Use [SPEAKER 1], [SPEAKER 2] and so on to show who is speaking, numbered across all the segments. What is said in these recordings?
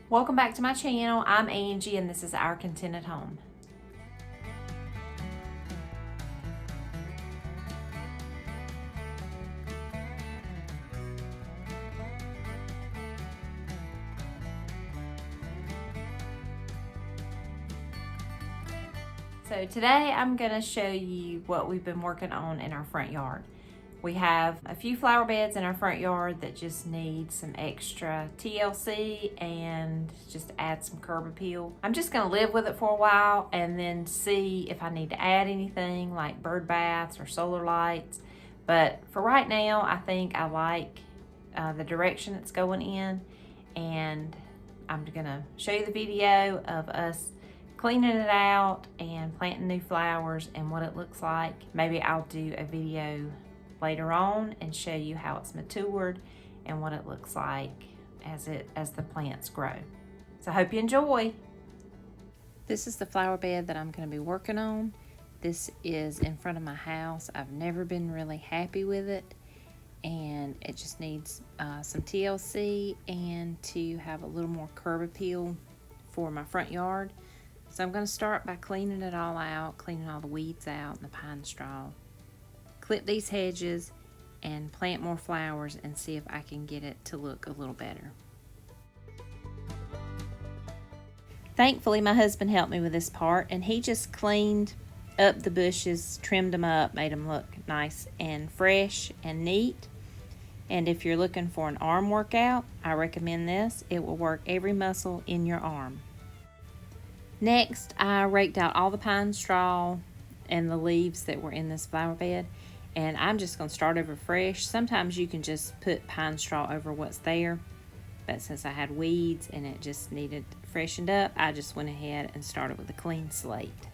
[SPEAKER 1] Welcome back to my channel. I'm Angie and this is Our Contented Home. So today I'm going to show you what we've been working on in our front yard. We have a few flower beds in our front yard that just need some extra TLC and just add some curb appeal. I'm just going to live with it for a while and then see if I need to add anything like bird baths or solar lights. But for right now, I think I like the direction it's going in, and I'm going to show you the video of us cleaning it out and planting new flowers and what it looks like. Maybe I'll do a video later on and show you how it's matured and what it looks like as the plants grow. So I hope you enjoy. This is the flower bed that I'm going to be working on. This is in front of my house. I've never been really happy with it, and it just needs some TLC and to have a little more curb appeal for my front yard. So I'm going to start by cleaning it all out, cleaning all the weeds out and the pine straw. Clip these hedges and plant more flowers and see if I can get it to look a little better. Thankfully, my husband helped me with this part, and he just cleaned up the bushes, trimmed them up, made them look nice and fresh and neat. And if you're looking for an arm workout, I recommend this. It will work every muscle in your arm. Next, I raked out all the pine straw and the leaves that were in this flower bed, and I'm just going to start over fresh. Sometimes you can just put pine straw over what's there, but since I had weeds and it just needed freshened up, I just went ahead and started with a clean slate.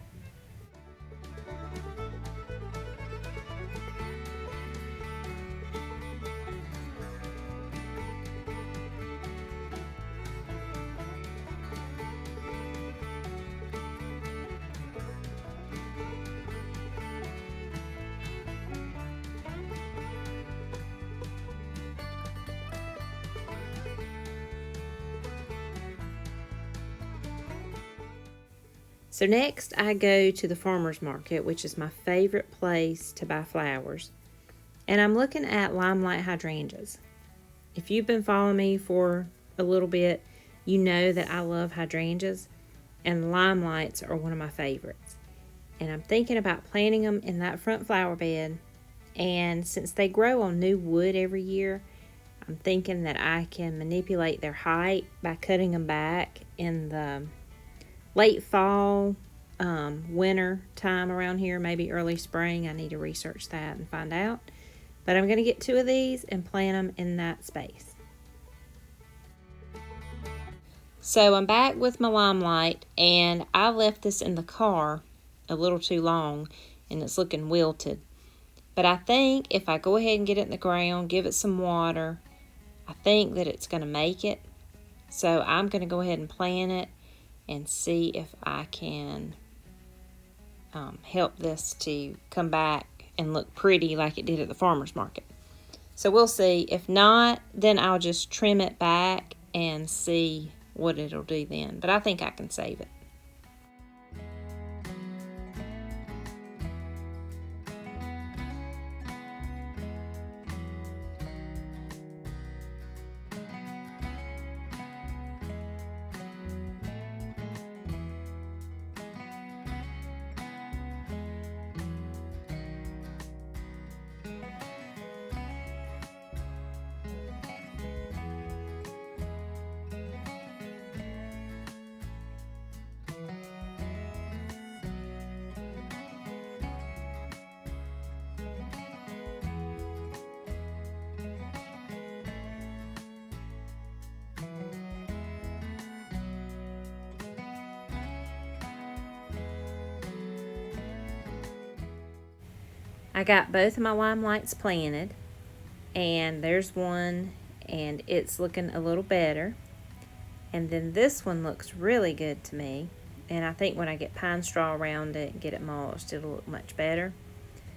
[SPEAKER 1] So next I go to the farmer's market, which is my favorite place to buy flowers. And I'm looking at limelight hydrangeas. If you've been following me for a little bit, you know that I love hydrangeas, and limelights are one of my favorites. And I'm thinking about planting them in that front flower bed. And since they grow on new wood every year, I'm thinking that I can manipulate their height by cutting them back in the late fall, winter time around here, maybe early spring. I need to research that and find out. But I'm going to get 2 of these and plant them in that space. So I'm back with my limelight, and I left this in the car a little too long, and it's looking wilted. But I think if I go ahead and get it in the ground, give it some water, I think that it's going to make it. So I'm going to go ahead and plant it and see if I can help this to come back and look pretty like it did at the farmer's market. So we'll see. If not, then I'll just trim it back and see what it'll do then. But I think I can save it. I got both of my limelights planted, and there's one, and it's looking a little better. And then this one looks really good to me, and I think when I get pine straw around it and get it mulched, it'll look much better.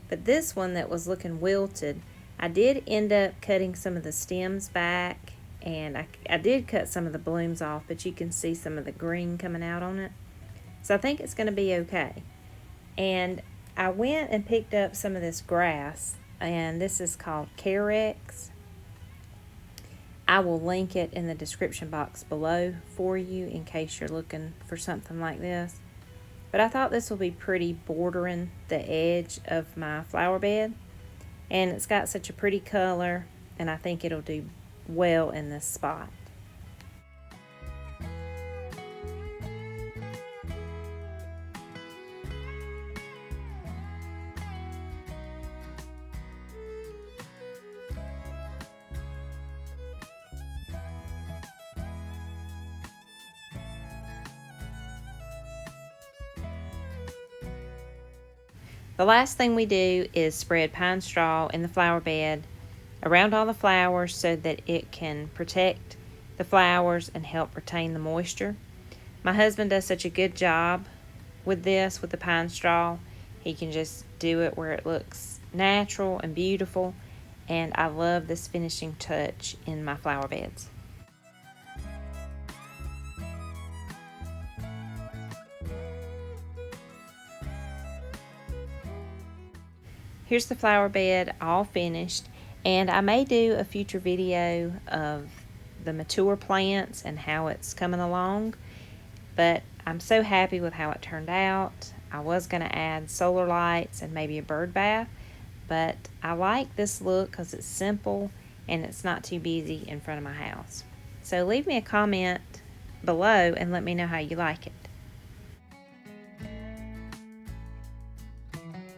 [SPEAKER 1] But this one that was looking wilted, I did end up cutting some of the stems back And I did cut some of the blooms off, but you can see some of the green coming out on it. So I think it's going to be okay. And I went and picked up some of this grass, and this is called Carex. I will link it in the description box below for you in case you're looking for something like this. But I thought this will be pretty bordering the edge of my flower bed. And it's got such a pretty color, and I think it'll do well in this spot. The last thing we do is spread pine straw in the flower bed around all the flowers so that it can protect the flowers and help retain the moisture. My husband does such a good job with this, with the pine straw. He can just do it where it looks natural and beautiful, and I love this finishing touch in my flower beds. Here's the flower bed all finished, and I may do a future video of the mature plants and how it's coming along, but I'm so happy with how it turned out. I was going to add solar lights and maybe a bird bath, but I like this look because it's simple and it's not too busy in front of my house. So leave me a comment below and let me know how you like it.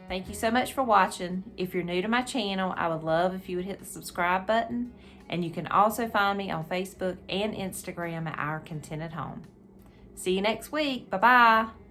[SPEAKER 1] Thank you so much for watching. If you're new to my channel, I would love if you would hit the subscribe button, and you can also find me on Facebook and Instagram at Our Contented Home. See you next week. Bye-bye.